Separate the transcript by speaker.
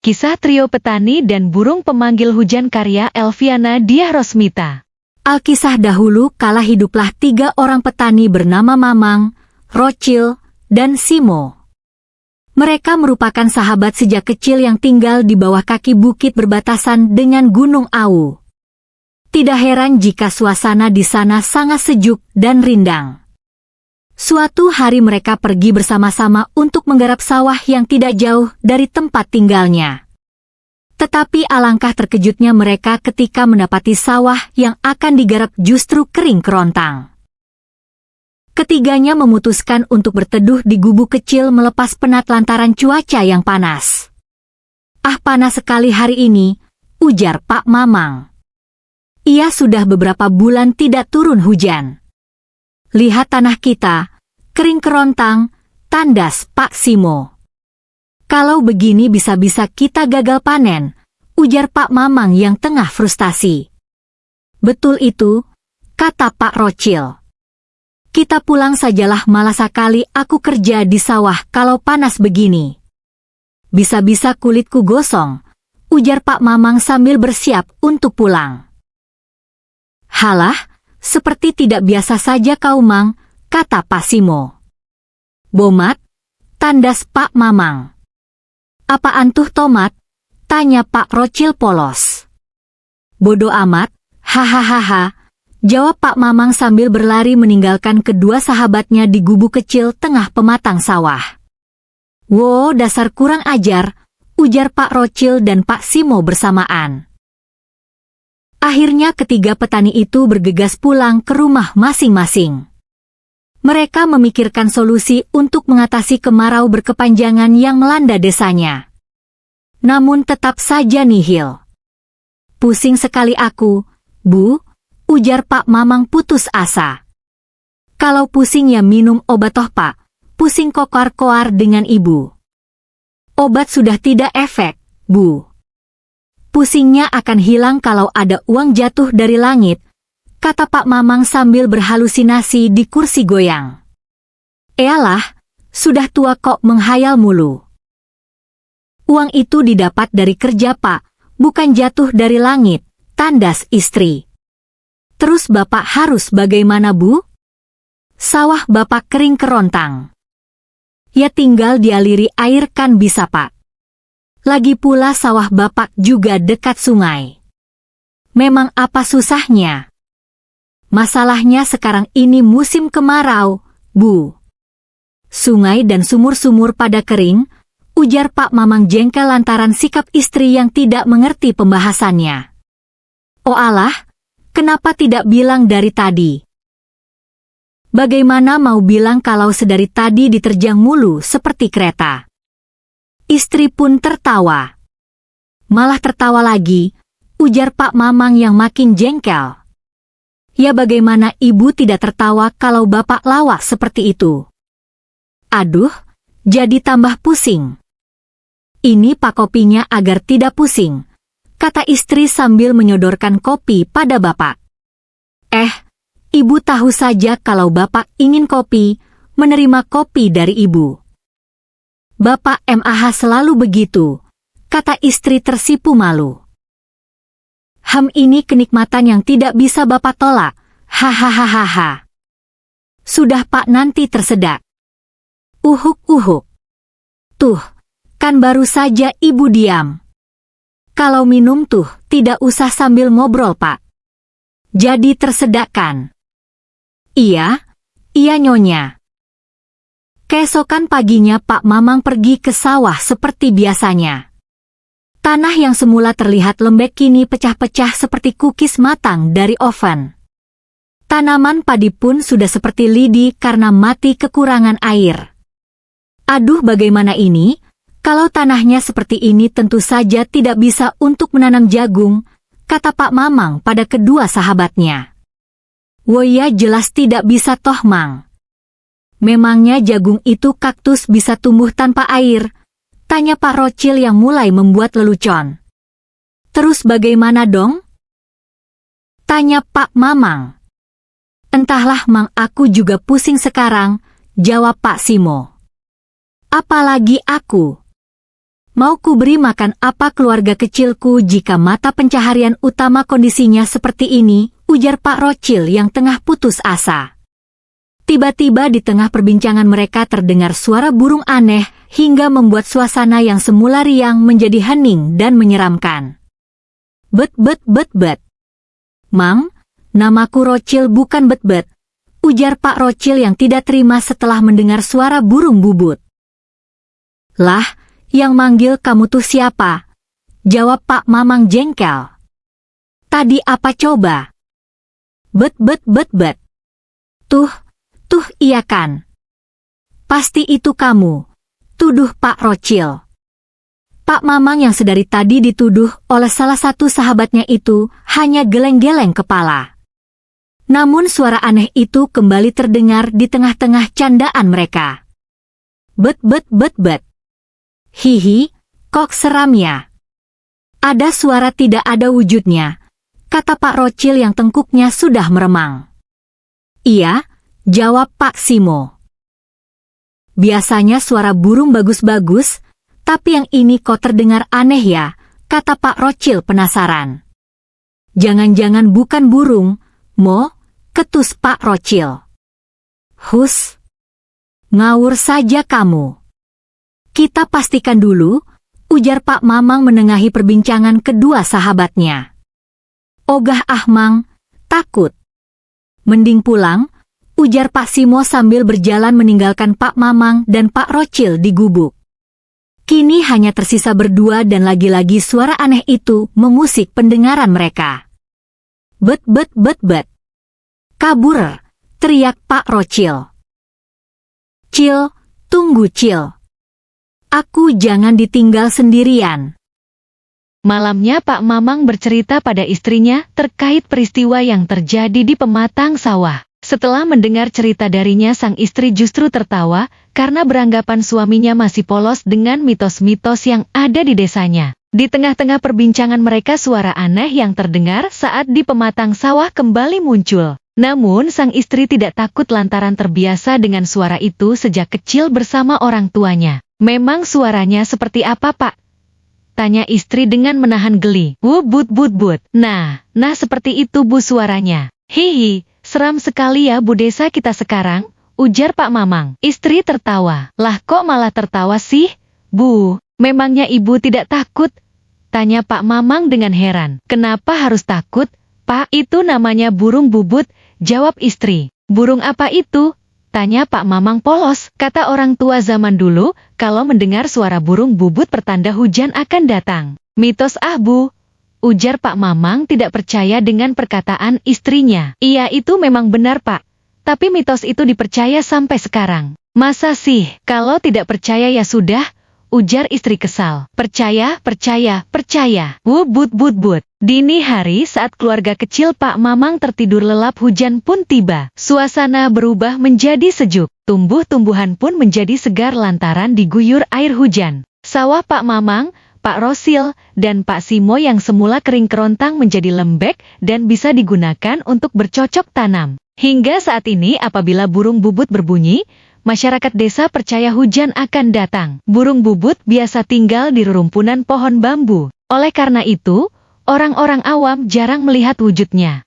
Speaker 1: Kisah trio petani dan burung pemanggil hujan karya Elviana Diah Rosmita.
Speaker 2: Alkisah dahulu kala hiduplah 3 orang petani bernama Mamang, Rochil, dan Simo. Mereka merupakan sahabat sejak kecil yang tinggal di bawah kaki bukit berbatasan dengan Gunung Awu. Tidak heran jika suasana di sana sangat sejuk dan rindang. Suatu hari mereka pergi bersama-sama untuk menggarap sawah yang tidak jauh dari tempat tinggalnya. Tetapi alangkah terkejutnya mereka ketika mendapati sawah yang akan digarap justru kering kerontang. Ketiganya memutuskan untuk berteduh di gubuk kecil melepas penat lantaran cuaca yang panas. "Ah, panas sekali hari ini," ujar Pak Mamang. "Ia sudah beberapa bulan tidak turun hujan. Lihat tanah kita, kering kerontang," tandas Pak Simo. "Kalau begini bisa-bisa kita gagal panen," ujar Pak Mamang yang tengah frustasi. "Betul itu," kata Pak Rochil. "Kita pulang sajalah, malas sekali aku kerja di sawah kalau panas begini. Bisa-bisa kulitku gosong," ujar Pak Mamang sambil bersiap untuk pulang. "Halah, seperti tidak biasa saja kau, Mang," kata Pak Simo. "Bomat," tandas Pak Mamang. "Apaan tuh tomat?" tanya Pak Rochil polos. "Bodoh amat, hahaha," jawab Pak Mamang sambil berlari meninggalkan kedua sahabatnya di gubuk kecil tengah pematang sawah. "Wow, dasar kurang ajar," ujar Pak Rochil dan Pak Simo bersamaan. Akhirnya ketiga petani itu bergegas pulang ke rumah masing-masing. Mereka memikirkan solusi untuk mengatasi kemarau berkepanjangan yang melanda desanya. Namun tetap saja nihil. "Pusing sekali aku, Bu," ujar Pak Mamang putus asa. "Kalau pusing ya minum obat toh, Pak. Pusing koar-koar dengan Ibu." "Obat sudah tidak efek, Bu. Pusingnya akan hilang kalau ada uang jatuh dari langit," kata Pak Mamang sambil berhalusinasi di kursi goyang. "Eyalah, sudah tua kok menghayal mulu. Uang itu didapat dari kerja, Pak, bukan jatuh dari langit," tandas istri. "Terus Bapak harus bagaimana, Bu? Sawah Bapak kering kerontang." "Ya tinggal dialiri air kan bisa, Pak. Lagi pula sawah Bapak juga dekat sungai. Memang apa susahnya? Masalahnya sekarang ini musim kemarau, Bu. Sungai dan sumur-sumur pada kering," ujar Pak Mamang jengkel lantaran sikap istri yang tidak mengerti pembahasannya. "Oh alah, kenapa tidak bilang dari tadi? Bagaimana mau bilang kalau sedari tadi diterjang mulu seperti kereta?" Istri pun tertawa. Malah tertawa lagi, ujar Pak Mamang yang makin jengkel. "Ya bagaimana Ibu tidak tertawa kalau Bapak lawak seperti itu? Aduh, jadi tambah pusing. Ini Pak kopinya agar tidak pusing," kata istri sambil menyodorkan kopi pada Bapak. Ibu tahu saja kalau Bapak ingin kopi, menerima kopi dari Ibu." "Bapak mah selalu begitu," kata istri tersipu malu. Ini kenikmatan yang tidak bisa Bapak tolak, hahaha. "Sudah Pak, nanti tersedak." Uhuk. "Tuh, kan baru saja Ibu diam. Kalau minum tuh tidak usah sambil ngobrol, Pak. Jadi tersedak kan?" Iya Nyonya." Keesokan paginya Pak Mamang pergi ke sawah seperti biasanya. Tanah yang semula terlihat lembek kini pecah-pecah seperti kukis matang dari oven. Tanaman padi pun sudah seperti lidi karena mati kekurangan air. "Aduh, bagaimana ini? Kalau tanahnya seperti ini tentu saja tidak bisa untuk menanam jagung," kata Pak Mamang pada kedua sahabatnya. "Woya, jelas tidak bisa toh, Mang. Memangnya jagung itu kaktus bisa tumbuh tanpa air?" tanya Pak Rochil yang mulai membuat lelucon. "Terus bagaimana dong?" tanya Pak Mamang. "Entahlah, Mang, aku juga pusing sekarang," jawab Pak Simo. "Apalagi aku. Mau ku beri makan apa keluarga kecilku jika mata pencaharian utama kondisinya seperti ini, ujar Pak Rocil yang tengah putus asa. Tiba-tiba di tengah perbincangan mereka terdengar suara burung aneh hingga membuat suasana yang semula riang menjadi hening dan menyeramkan. Bet bet bet bet. Mang, namaku Rocil bukan bet bet, ujar Pak Rocil yang tidak terima setelah mendengar suara burung bubut. Lah, yang manggil kamu tuh siapa? Jawab Pak Mamang jengkel. Tadi apa coba? Bet bet bet bet. Tuh iya kan. Pasti itu kamu, tuduh Pak Rocil. Pak Mamang yang sedari tadi dituduh oleh salah satu sahabatnya itu hanya geleng-geleng kepala. Namun suara aneh itu kembali terdengar di tengah-tengah candaan mereka. Bet bet bet bet. Hihi, kok seram ya? Ada suara tidak ada wujudnya, kata Pak Rocil yang tengkuknya sudah meremang. Iya, jawab Pak Simo. Biasanya suara burung bagus-bagus, tapi yang ini kok terdengar aneh ya, kata Pak Rocil penasaran. Jangan-jangan bukan burung, Mo, ketus Pak Rocil. Hus, ngawur saja kamu. Kita pastikan dulu, ujar Pak Mamang menengahi perbincangan kedua sahabatnya. Ogah ah Mang, takut. Mending pulang, ujar Pak Simo sambil berjalan meninggalkan Pak Mamang dan Pak Rocil di gubuk. Kini hanya tersisa berdua dan lagi-lagi suara aneh itu memusik pendengaran mereka. Bet bet bet bet. Kabur, teriak Pak Rocil. Cil, tunggu Cil. Aku jangan ditinggal sendirian.
Speaker 1: Malamnya Pak Mamang bercerita pada istrinya terkait peristiwa yang terjadi di pematang sawah. Setelah mendengar cerita darinya, sang istri justru tertawa karena beranggapan suaminya masih polos dengan mitos-mitos yang ada di desanya. Di tengah-tengah perbincangan mereka, suara aneh yang terdengar saat di pematang sawah kembali muncul. Namun sang istri tidak takut lantaran terbiasa dengan suara itu sejak kecil bersama orang tuanya. Memang suaranya seperti apa, Pak? Tanya istri dengan menahan geli. But. Nah seperti itu Bu suaranya. Hihi, seram sekali ya Bu desa kita sekarang, ujar Pak Mamang. Istri tertawa. Lah kok malah tertawa sih? Bu, memangnya ibu tidak takut? Tanya Pak Mamang dengan heran. Kenapa harus takut, Pak? Itu namanya burung bubut, jawab istri. Burung apa itu? Tanya Pak Mamang polos. Kata orang tua zaman dulu, kalau mendengar suara burung bubut pertanda hujan akan datang. Mitos ah Bu, ujar Pak Mamang tidak percaya dengan perkataan istrinya. Iya itu memang benar Pak, tapi mitos itu dipercaya sampai sekarang. Masa sih? Kalau tidak percaya ya sudah, ujar istri kesal. Percaya. But. Dini hari saat keluarga kecil Pak Mamang tertidur lelap, hujan pun tiba. Suasana berubah menjadi sejuk. Tumbuh-tumbuhan pun menjadi segar lantaran diguyur air hujan. Sawah Pak Mamang, Pak Rocil, dan Pak Simo yang semula kering kerontang menjadi lembek dan bisa digunakan untuk bercocok tanam. Hingga saat ini apabila burung bubut berbunyi, masyarakat desa percaya hujan akan datang. Burung bubut biasa tinggal di rerumpunan pohon bambu. Oleh karena itu, orang-orang awam jarang melihat wujudnya.